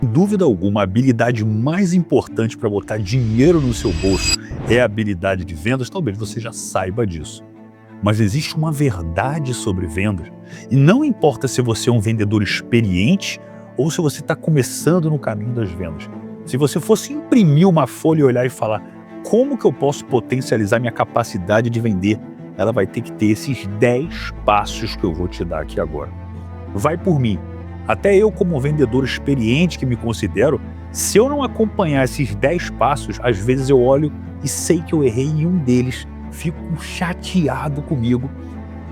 Sem dúvida alguma, a habilidade mais importante para botar dinheiro no seu bolso é a habilidade de vendas. Talvez você já saiba disso. Mas existe uma verdade sobre vendas. E não importa se você é um vendedor experiente ou se você está começando no caminho das vendas. Se você fosse imprimir uma folha e olhar e falar como que eu posso potencializar minha capacidade de vender, ela vai ter que ter esses 10 passos que eu vou te dar aqui agora. Vai por mim. Até eu, como vendedor experiente que me considero, se eu não acompanhar esses 10 passos, às vezes eu olho e sei que eu errei em um deles, fico chateado comigo.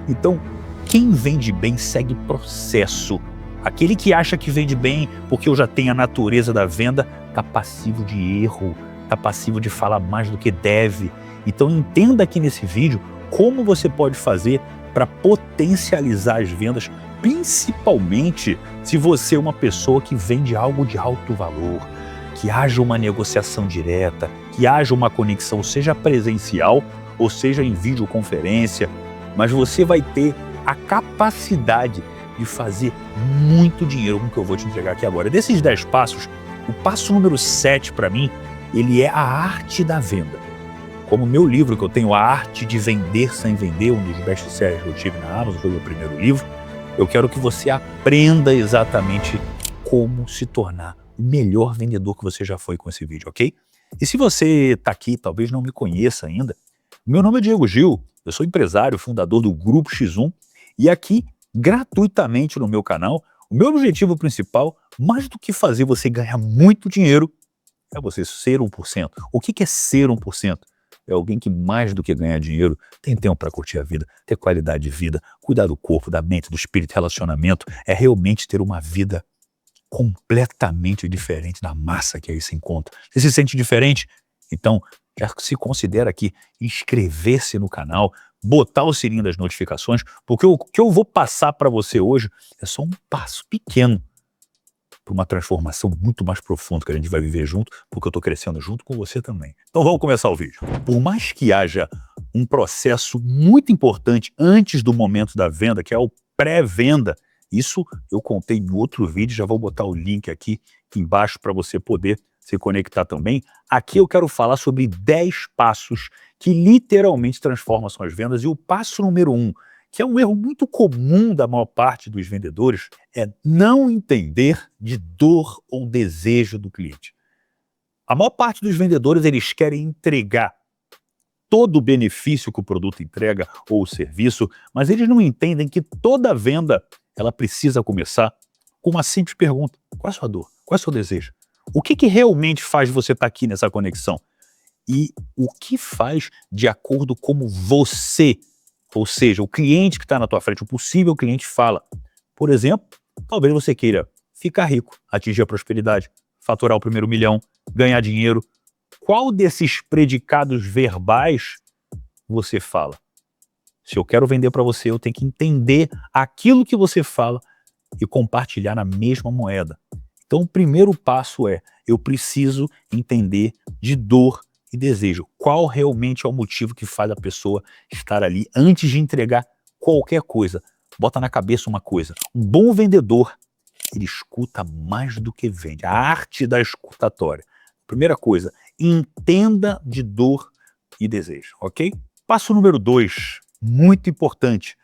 Então, quem vende bem segue processo. Aquele que acha que vende bem porque eu já tenho a natureza da venda, está passivo de erro, está passivo de falar mais do que deve. Então entenda aqui nesse vídeo como você pode fazer para potencializar as vendas, principalmente se você é uma pessoa que vende algo de alto valor, que haja uma negociação direta, que haja uma conexão, seja presencial ou seja em videoconferência, mas você vai ter a capacidade de fazer muito dinheiro com o que eu vou te entregar aqui agora. Desses 10 passos, o passo número 7 para mim, ele é a arte da venda. Como o meu livro que eu tenho, A Arte de Vender Sem Vender, um dos best-sellers que eu tive na Amazon, foi o meu primeiro livro, eu quero que você aprenda exatamente como se tornar o melhor vendedor que você já foi com esse vídeo, ok? E se você está aqui, talvez não me conheça ainda, meu nome é Diego Gil, eu sou empresário, fundador do Grupo X1, e aqui, gratuitamente no meu canal, o meu objetivo principal, mais do que fazer você ganhar muito dinheiro, é você ser 1%. O que é ser 1%? É alguém que mais do que ganhar dinheiro, tem tempo para curtir a vida, ter qualidade de vida, cuidar do corpo, da mente, do espírito, relacionamento, é realmente ter uma vida completamente diferente da massa que aí se encontra. Você se sente diferente? Então, já se considera aqui inscrever-se no canal, botar o sininho das notificações, porque o que eu vou passar para você hoje é só um passo pequeno para uma transformação muito mais profunda que a gente vai viver junto, porque eu estou crescendo junto com você também. Então vamos começar o vídeo. Por mais que haja um processo muito importante antes do momento da venda, que é o pré-venda, isso eu contei em outro vídeo, já vou botar o link aqui embaixo para você poder se conectar também. Aqui eu quero falar sobre 10 passos que literalmente transformam suas vendas, e o passo número 1, que é um erro muito comum da maior parte dos vendedores, é não entender de dor ou desejo do cliente. A maior parte dos vendedores, eles querem entregar todo o benefício que o produto entrega ou o serviço, mas eles não entendem que toda venda, ela precisa começar com uma simples pergunta: qual é a sua dor? Qual é o seu desejo? O que realmente faz você estar aqui nessa conexão? E o que faz de acordo como você, ou seja, o cliente que está na tua frente, o possível cliente fala. Por exemplo, talvez você queira ficar rico, atingir a prosperidade, faturar o primeiro milhão, ganhar dinheiro. Qual desses predicados verbais você fala? Se eu quero vender para você, eu tenho que entender aquilo que você fala e compartilhar na mesma moeda. Então, o primeiro passo é: eu preciso entender de dor e desejo. Qual realmente é o motivo que faz a pessoa estar ali antes de entregar qualquer coisa? Bota na cabeça uma coisa: um bom vendedor, ele escuta mais do que vende. A arte da escutatória. Primeira coisa, entenda de dor e desejo, ok? Passo número 2, muito importante.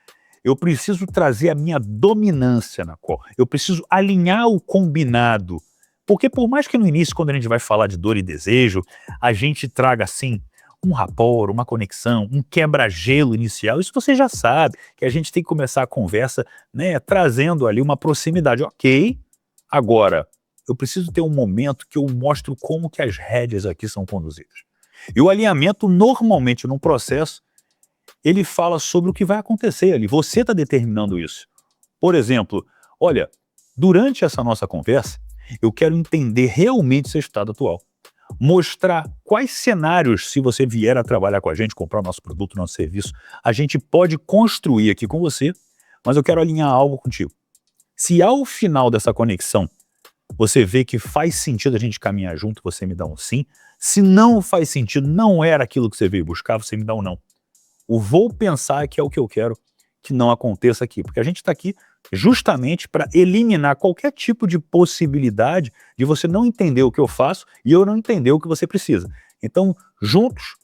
Eu preciso trazer a minha dominância na call. Eu preciso alinhar o combinado. Porque por mais que no início, quando a gente vai falar de dor e desejo, a gente traga assim um rapport, uma conexão, um quebra-gelo inicial, isso você já sabe, que a gente tem que começar a conversa, né, trazendo ali uma proximidade. Ok, agora eu preciso ter um momento que eu mostro como que as rédeas aqui são conduzidas. E o alinhamento, normalmente, num processo, ele fala sobre o que vai acontecer ali. Você está determinando isso. Por exemplo, olha, durante essa nossa conversa, eu quero entender realmente seu estado atual. Mostrar quais cenários, se você vier a trabalhar com a gente, comprar o nosso produto, nosso serviço, a gente pode construir aqui com você, mas eu quero alinhar algo contigo. Se ao final dessa conexão você vê que faz sentido a gente caminhar junto, você me dá um sim. Se não faz sentido, não era aquilo que você veio buscar, você me dá um não. O vou pensar que é o que eu quero que não aconteça aqui, porque a gente está aqui justamente para eliminar qualquer tipo de possibilidade de você não entender o que eu faço e eu não entender o que você precisa. Então, juntos,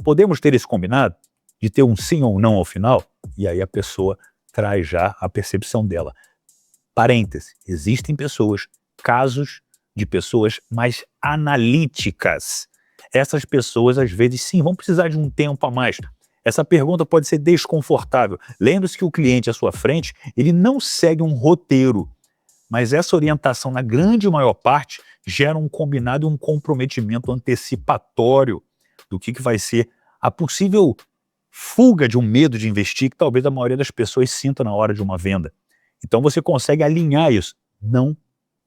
podemos ter esse combinado de ter um sim ou não ao final, e aí a pessoa traz já a percepção dela. Parêntese, existem pessoas, casos de pessoas mais analíticas. Essas pessoas, às vezes, sim, vão precisar de um tempo a mais. Essa pergunta pode ser desconfortável. Lembre-se que o cliente à sua frente, ele não segue um roteiro, mas essa orientação, na grande maior parte, gera um combinado e um comprometimento antecipatório do que vai ser a possível fuga de um medo de investir que talvez a maioria das pessoas sinta na hora de uma venda. Então você consegue alinhar isso, não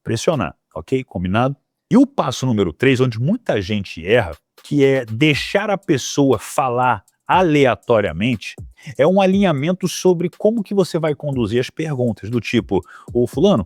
pressionar, ok? Combinado? E o passo número 3, onde muita gente erra, que é deixar a pessoa falar aleatoriamente, é um alinhamento sobre como que você vai conduzir as perguntas, do tipo, ô fulano,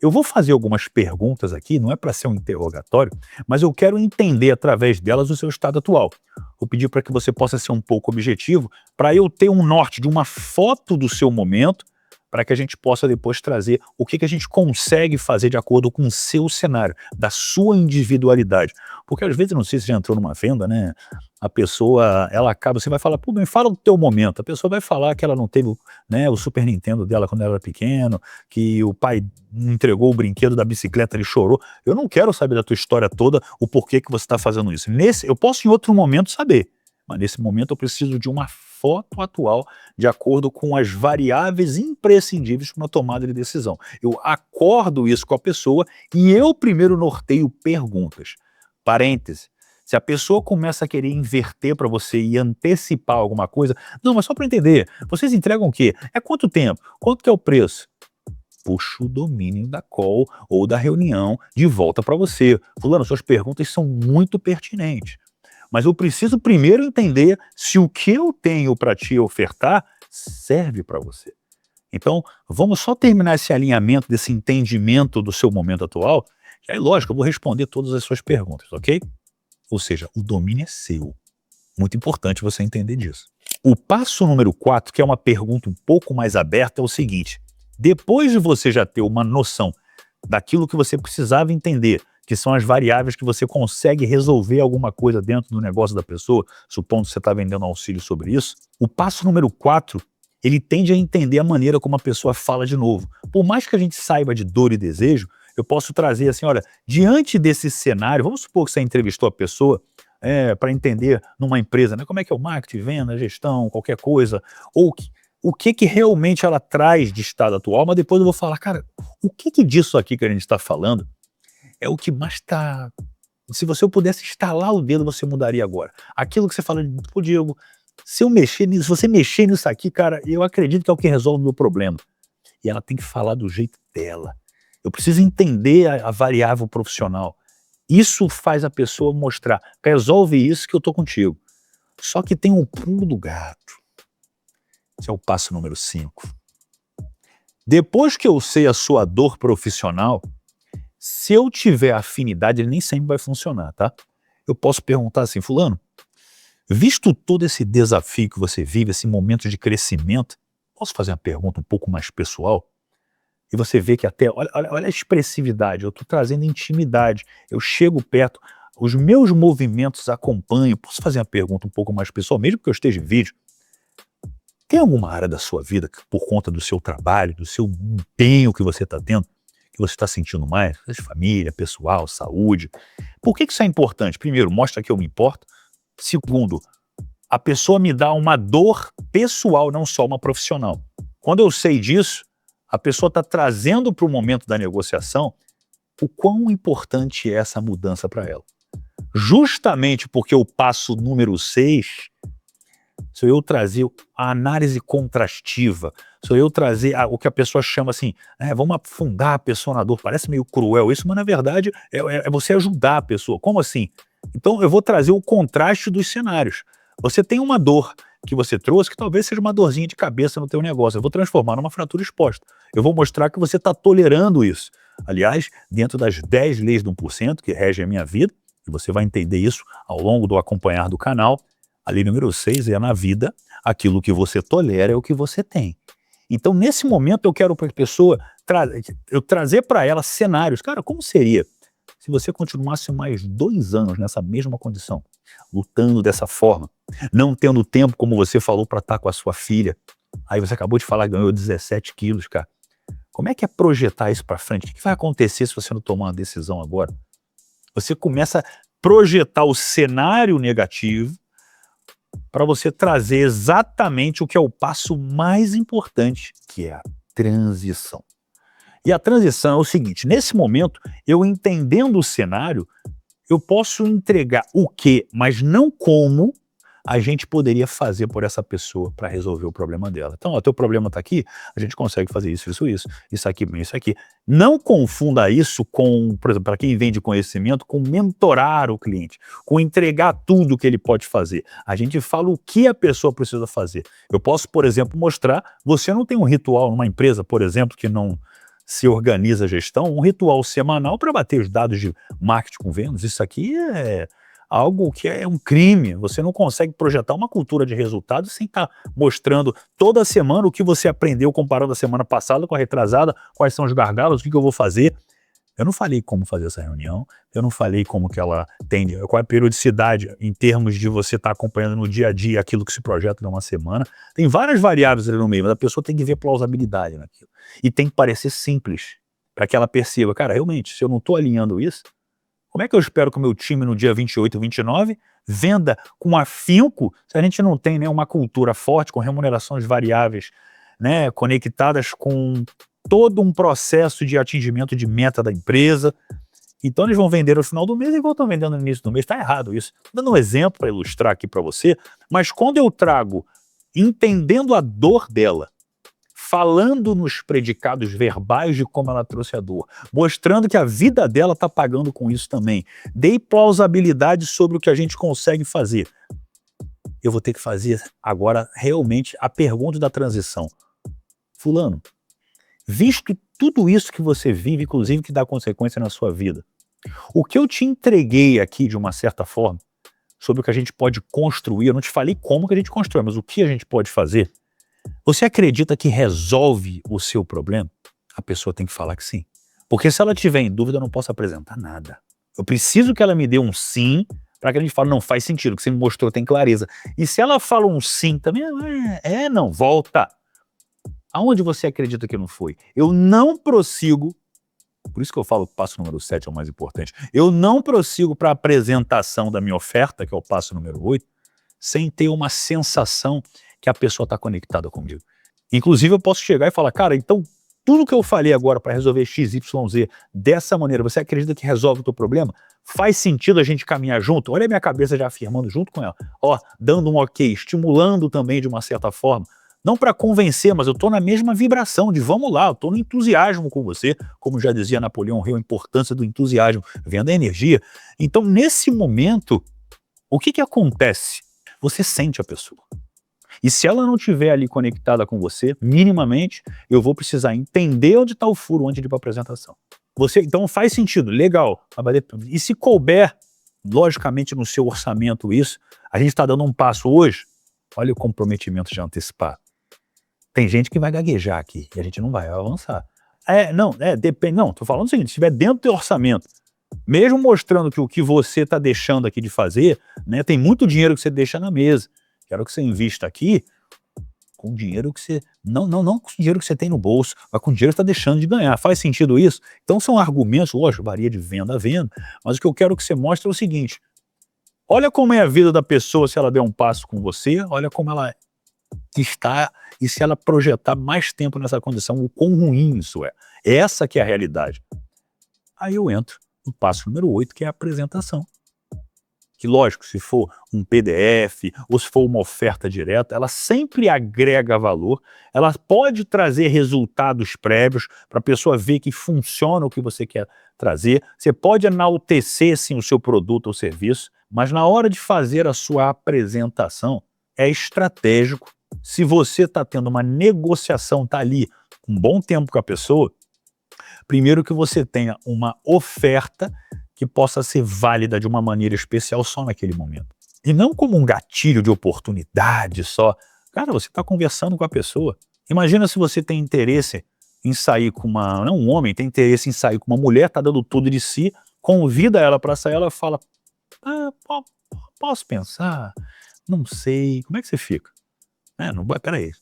eu vou fazer algumas perguntas aqui, não é para ser um interrogatório, mas eu quero entender através delas o seu estado atual. Vou pedir para que você possa ser um pouco objetivo, para eu ter um norte de uma foto do seu momento, para que a gente possa depois trazer o que a gente consegue fazer de acordo com o seu cenário, da sua individualidade. Porque às vezes, não sei se já entrou numa venda, né? A pessoa, ela acaba, você vai falar, pô, me fala do teu momento. A pessoa vai falar que ela não teve, né, o Super Nintendo dela quando ela era pequeno, que o pai entregou o brinquedo da bicicleta, ele chorou. Eu não quero saber da tua história toda, o porquê que você está fazendo isso. Eu posso em outro momento saber, mas nesse momento eu preciso de uma foto atual de acordo com as variáveis imprescindíveis para uma tomada de decisão. Eu acordo isso com a pessoa e eu primeiro norteio perguntas. Parêntese. Se a pessoa começa a querer inverter para você e antecipar alguma coisa, não, mas só para entender, vocês entregam o quê? É quanto tempo? Quanto que é o preço? Puxa o domínio da call ou da reunião de volta para você. Fulano, suas perguntas são muito pertinentes. Mas eu preciso primeiro entender se o que eu tenho para te ofertar serve para você. Então, vamos só terminar esse alinhamento, desse entendimento do seu momento atual, e aí, lógico, eu vou responder todas as suas perguntas, ok? Ou seja, o domínio é seu. Muito importante você entender disso. O passo número 4, que é uma pergunta um pouco mais aberta, é o seguinte: depois de você já ter uma noção daquilo que você precisava entender, que são as variáveis que você consegue resolver alguma coisa dentro do negócio da pessoa, supondo que você está vendendo auxílio sobre isso, o passo número 4, ele tende a entender a maneira como a pessoa fala de novo. Por mais que a gente saiba de dor e desejo, eu posso trazer assim, olha, diante desse cenário, vamos supor que você entrevistou a pessoa para entender numa empresa, né, como é que é o marketing, venda, gestão, qualquer coisa, ou o que realmente ela traz de estado atual, mas depois eu vou falar, cara, o que disso aqui que a gente está falando é o que mais está... Se você pudesse estalar o dedo, você mudaria agora. Aquilo que você fala, pô, Diego, se eu mexer nisso, se você mexer nisso aqui, cara, eu acredito que é o que resolve o meu problema. E ela tem que falar do jeito dela. Eu preciso entender a variável profissional. Isso faz a pessoa mostrar, resolve isso que eu tô contigo. Só que tem um pulo do gato. Esse é o passo número 5. Depois que eu sei a sua dor profissional, se eu tiver afinidade, ele nem sempre vai funcionar, tá? Eu posso perguntar assim, fulano, visto todo esse desafio que você vive, esse momento de crescimento, posso fazer uma pergunta um pouco mais pessoal? E você vê que até, olha a expressividade, eu estou trazendo intimidade, eu chego perto, os meus movimentos acompanham, posso fazer uma pergunta um pouco mais pessoal, mesmo que eu esteja em vídeo? Tem alguma área da sua vida, que, por conta do seu trabalho, do seu empenho que você está tendo, que você está sentindo mais, família, pessoal, saúde? Por que isso é importante? Primeiro, mostra que eu me importo. Segundo, a pessoa me dá uma dor pessoal, não só uma profissional. Quando eu sei disso, a pessoa está trazendo para o momento da negociação o quão importante é essa mudança para ela. Justamente porque o passo número 6, sou eu trazer a análise contrastiva, sou eu trazer o que a pessoa chama assim, vamos afundar a pessoa na dor, parece meio cruel isso, mas na verdade é você ajudar a pessoa. Como assim? Então eu vou trazer o contraste dos cenários. Você tem uma dor que você trouxe, que talvez seja uma dorzinha de cabeça no teu negócio, eu vou transformar numa fratura exposta. Eu vou mostrar que você está tolerando isso. Aliás, dentro das 10 leis do 1% que regem a minha vida, e você vai entender isso ao longo do acompanhar do canal, a lei número 6 é: na vida, aquilo que você tolera é o que você tem. Então, nesse momento, eu quero para a pessoa, eu trazer para ela cenários. Cara, como seria se você continuasse mais 2 anos nessa mesma condição, lutando dessa forma, não tendo tempo, como você falou, para estar com a sua filha. Aí você acabou de falar que ganhou 17 quilos, cara. Como é que é projetar isso para frente? O que vai acontecer se você não tomar uma decisão agora? Você começa a projetar o cenário negativo para você trazer exatamente o que é o passo mais importante, que é a transição. E a transição é o seguinte: nesse momento, eu entendendo o cenário, eu posso entregar o que, mas não como a gente poderia fazer por essa pessoa para resolver o problema dela. Então, o teu problema está aqui, a gente consegue fazer isso aqui, isso aqui. Não confunda isso com, por exemplo, para quem vende conhecimento, com mentorar o cliente, com entregar tudo o que ele pode fazer. A gente fala o que a pessoa precisa fazer. Eu posso, por exemplo, mostrar, você não tem um ritual numa empresa, por exemplo, que não se organiza a gestão, um ritual semanal para bater os dados de marketing com vendas. Isso aqui é algo que é um crime. Você não consegue projetar uma cultura de resultados sem estar mostrando toda semana o que você aprendeu, comparando a semana passada com a retrasada, quais são os gargalos, o que eu vou fazer. Eu não falei como fazer essa reunião, eu não falei como que ela tem, qual é a periodicidade em termos de você estar acompanhando no dia a dia aquilo que se projeta numa semana. Tem várias variáveis ali no meio, mas a pessoa tem que ver plausibilidade naquilo. E tem que parecer simples, para que ela perceba, cara, realmente, se eu não estou alinhando isso, como é que eu espero que o meu time no dia 28 e 29 venda com afinco se a gente não tem, né, uma cultura forte, com remunerações variáveis, né, conectadas com todo um processo de atingimento de meta da empresa? Então eles vão vender no final do mês igual estão vendendo no início do mês. Está errado isso. Estou dando um exemplo para ilustrar aqui para você, mas quando eu trago, entendendo a dor dela, falando nos predicados verbais de como ela trouxe a dor, mostrando que a vida dela está pagando com isso também, dei plausibilidade sobre o que a gente consegue fazer. Eu vou ter que fazer agora realmente a pergunta da transição. Fulano, visto tudo isso que você vive, inclusive que dá consequência na sua vida, o que eu te entreguei aqui de uma certa forma, sobre o que a gente pode construir, eu não te falei como que a gente constrói, mas o que a gente pode fazer, você acredita que resolve o seu problema? A pessoa tem que falar que sim. Porque se ela tiver em dúvida, eu não posso apresentar nada. Eu preciso que ela me dê um sim, para que a gente fale, não, faz sentido, o que você me mostrou tem clareza. E se ela fala um sim também, não, volta. Aonde você acredita que não foi? Eu não prossigo, por isso que eu falo que o passo número 7 é o mais importante, eu não prossigo para a apresentação da minha oferta, que é o passo número 8, sem ter uma sensação que a pessoa está conectada comigo. Inclusive, eu posso chegar e falar, cara, então, tudo que eu falei agora para resolver X, Y, Z dessa maneira, você acredita que resolve o teu problema? Faz sentido a gente caminhar junto? Olha a minha cabeça já afirmando junto com ela. Ó, dando um ok, estimulando também de uma certa forma. Não para convencer, mas eu estou na mesma vibração de vamos lá, eu estou no entusiasmo com você, como já dizia Napoleão Hill, a importância do entusiasmo, vendo a energia. Então, nesse momento, o que acontece? Você sente a pessoa. E se ela não estiver ali conectada com você, minimamente, eu vou precisar entender onde está o furo antes de ir para a apresentação. Então faz sentido, legal. E se couber, logicamente, no seu orçamento isso, a gente está dando um passo hoje, olha o comprometimento de antecipar. Tem gente que vai gaguejar aqui e a gente não vai avançar. Depende. Não, estou falando o seguinte, se estiver dentro do orçamento, mesmo mostrando que o que você está deixando aqui de fazer, né, tem muito dinheiro que você deixa na mesa. Quero que você invista aqui com dinheiro que você... Não com dinheiro que você tem no bolso, mas com dinheiro que você está deixando de ganhar. Faz sentido isso? Então são argumentos, lógico, varia de venda a venda, mas o que eu quero que você mostre é o seguinte, olha como é a vida da pessoa se ela der um passo com você, olha como ela está e se ela projetar mais tempo nessa condição, o quão ruim isso é. Essa que é a realidade. Aí eu entro no passo número 8, que é a apresentação. Que lógico, se for um PDF ou se for uma oferta direta, ela sempre agrega valor, ela pode trazer resultados prévios para a pessoa ver que funciona o que você quer trazer, você pode enaltecer sim o seu produto ou serviço, mas na hora de fazer a sua apresentação, é estratégico. Se você está tendo uma negociação, está ali um bom tempo com a pessoa, primeiro que você tenha uma oferta que possa ser válida de uma maneira especial só naquele momento. E não como um gatilho de oportunidade só. Cara, você está conversando com a pessoa. Imagina se você tem interesse em sair com uma... Não, um homem tem interesse em sair com uma mulher, tá dando tudo de si, convida ela para sair, ela fala, posso pensar, não sei, como é que você fica? Não, peraí.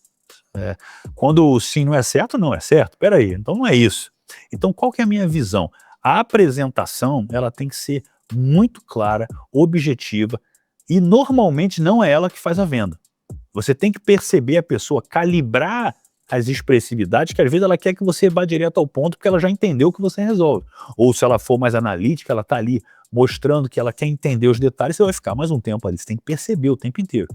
Quando o sim não é certo, não é certo, peraí, então não é isso. Então qual que é a minha visão? A apresentação, ela tem que ser muito clara, objetiva, e normalmente não é ela que faz a venda. Você tem que perceber a pessoa, calibrar as expressividades, que às vezes ela quer que você vá direto ao ponto, porque ela já entendeu que você resolve. Ou se ela for mais analítica, ela está ali mostrando que ela quer entender os detalhes, você vai ficar mais um tempo ali. Você tem que perceber o tempo inteiro.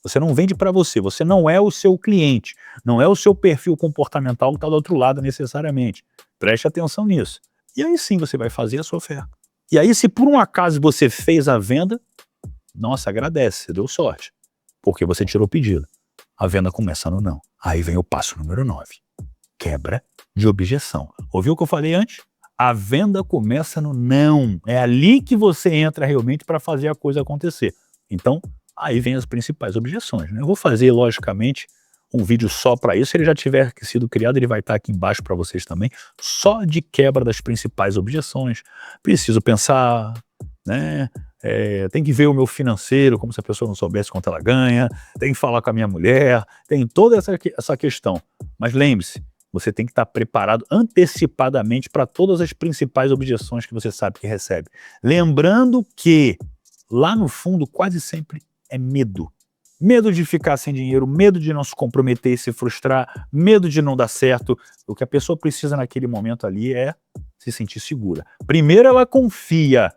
Você não vende para você, você não é o seu cliente, não é o seu perfil comportamental que está do outro lado necessariamente. Preste atenção nisso. E aí sim você vai fazer a sua oferta. E aí, se por um acaso você fez a venda, nossa, agradece, você deu sorte, porque você tirou o pedido. A venda começa no não. Aí vem o passo número 9. Quebra de objeção. Ouviu o que eu falei antes? A venda começa no não. É ali que você entra realmente para fazer a coisa acontecer. Então, aí vem as principais objeções, né? Eu vou fazer, logicamente, um vídeo só para isso. Se ele já tiver sido criado, ele vai estar aqui embaixo para vocês também, só de quebra das principais objeções. Preciso pensar, né? Tem que ver o meu financeiro, como se a pessoa não soubesse quanto ela ganha, tem que falar com a minha mulher, tem toda essa questão. Mas lembre-se, você tem que estar preparado antecipadamente para todas as principais objeções que você sabe que recebe. Lembrando que, lá no fundo, quase sempre é medo. Medo de ficar sem dinheiro, medo de não se comprometer e se frustrar, medo de não dar certo. O que a pessoa precisa naquele momento ali é se sentir segura. Primeiro ela confia.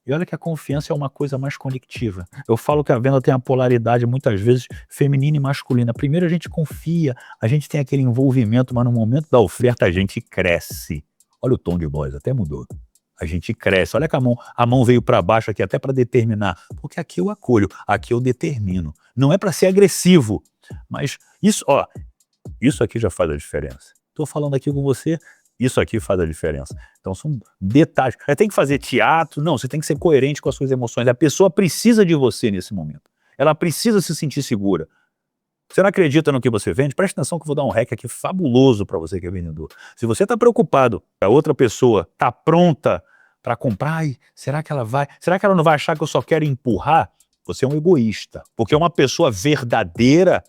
E olha que a confiança é uma coisa mais conectiva. Eu falo que a venda tem a polaridade, muitas vezes, feminina e masculina. Primeiro a gente confia, a gente tem aquele envolvimento, mas no momento da oferta a gente cresce. Olha o tom de voz, até mudou. A gente cresce. Olha que a mão veio para baixo aqui, até para determinar. Porque aqui eu acolho, aqui eu determino. Não é para ser agressivo, mas isso aqui já faz a diferença. Estou falando aqui com você, isso aqui faz a diferença. Então são detalhes. Você tem que fazer teatro? Não, você tem que ser coerente com as suas emoções. A pessoa precisa de você nesse momento. Ela precisa se sentir segura. Você não acredita no que você vende? Preste atenção que eu vou dar um hack aqui fabuloso para você que é vendedor. Se você está preocupado, a outra pessoa está pronta para comprar, será que ela vai? Será que ela não vai achar que eu só quero empurrar? Você é um egoísta. Porque uma pessoa verdadeira,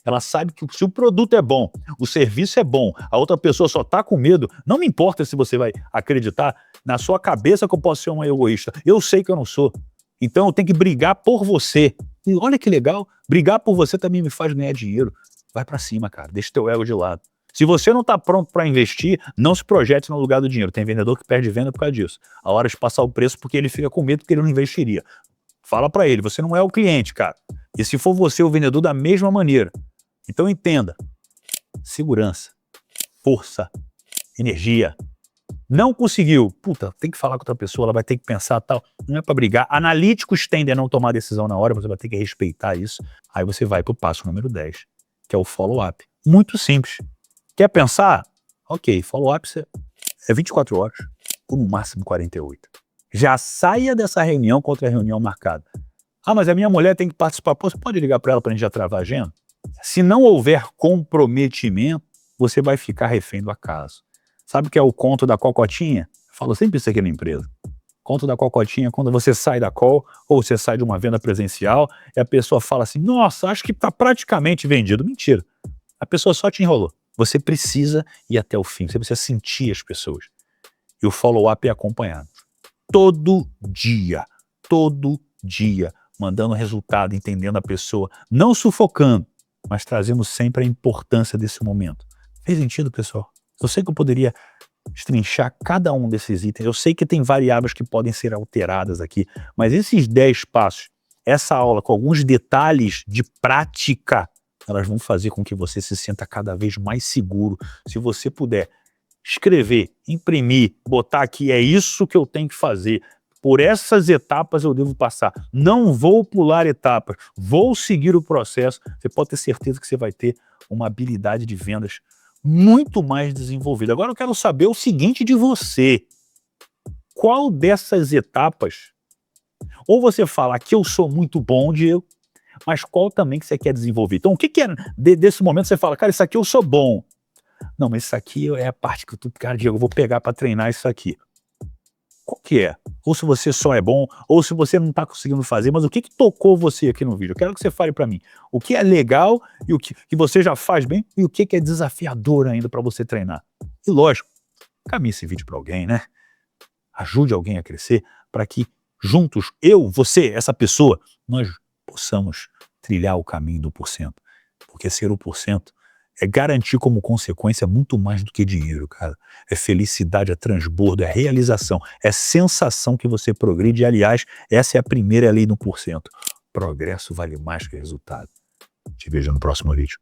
ela sabe que se o produto é bom, o serviço é bom, a outra pessoa só está com medo, não me importa se você vai acreditar na sua cabeça que eu posso ser um egoísta. Eu sei que eu não sou. Então eu tenho que brigar por você. E olha que legal, brigar por você também me faz ganhar dinheiro. Vai pra cima, cara, deixa teu ego de lado. Se você não tá pronto para investir, não se projete no lugar do dinheiro. Tem vendedor que perde venda por causa disso. A hora de passar o preço porque ele fica com medo porque ele não investiria. Fala para ele, você não é o cliente, cara. E se for você o vendedor da mesma maneira. Então entenda, segurança, força, energia. Não conseguiu, puta, tem que falar com outra pessoa, ela vai ter que pensar tal, não é para brigar. Analíticos tendem a não tomar decisão na hora, você vai ter que respeitar isso. Aí você vai pro passo número 10, que é o follow-up. Muito simples. Quer pensar? Ok, follow-up é 24 horas, ou no máximo 48. Já saia dessa reunião com outra reunião marcada. Ah, mas a minha mulher tem que participar. Pô, você pode ligar para ela para a gente já travar a agenda? Se não houver comprometimento, você vai ficar refém do acaso. Sabe o que é o conto da cocotinha? Eu falo sempre isso aqui na empresa. Conto da cocotinha é quando você sai da call ou você sai de uma venda presencial e a pessoa fala assim, nossa, acho que está praticamente vendido. Mentira. A pessoa só te enrolou. Você precisa ir até o fim, você precisa sentir as pessoas. E o follow-up é acompanhado. Todo dia, mandando resultado, entendendo a pessoa, não sufocando, mas trazendo sempre a importância desse momento. Fez sentido, pessoal? Eu sei que eu poderia destrinchar cada um desses itens, eu sei que tem variáveis que podem ser alteradas aqui, mas esses 10 passos, essa aula com alguns detalhes de prática, elas vão fazer com que você se sinta cada vez mais seguro. Se você puder escrever, imprimir, botar aqui, é isso que eu tenho que fazer, por essas etapas eu devo passar, não vou pular etapas, vou seguir o processo, você pode ter certeza que você vai ter uma habilidade de vendas muito mais desenvolvida. Agora eu quero saber o seguinte de você, qual dessas etapas, ou você fala que eu sou muito bom, Diego, mas qual também que você quer desenvolver. Então, o que que é desse momento você fala, cara, isso aqui eu sou bom. Não, mas isso aqui é a parte que cara, Diego, eu vou pegar para treinar isso aqui. Qual que é? Ou se você só é bom, ou se você não está conseguindo fazer, mas o que que tocou você aqui no vídeo? Eu quero que você fale para mim. O que é legal e o que você já faz bem e o que que é desafiador ainda para você treinar. E lógico, caminhe esse vídeo para alguém, né? Ajude alguém a crescer para que juntos, eu, você, essa pessoa, nós possamos trilhar o caminho do 1%. Porque ser o 1% é garantir como consequência muito mais do que dinheiro, cara. É felicidade, é transbordo, é realização, é sensação que você progride. E, aliás, essa é a primeira lei do 1%. Progresso vale mais que resultado. Te vejo no próximo vídeo.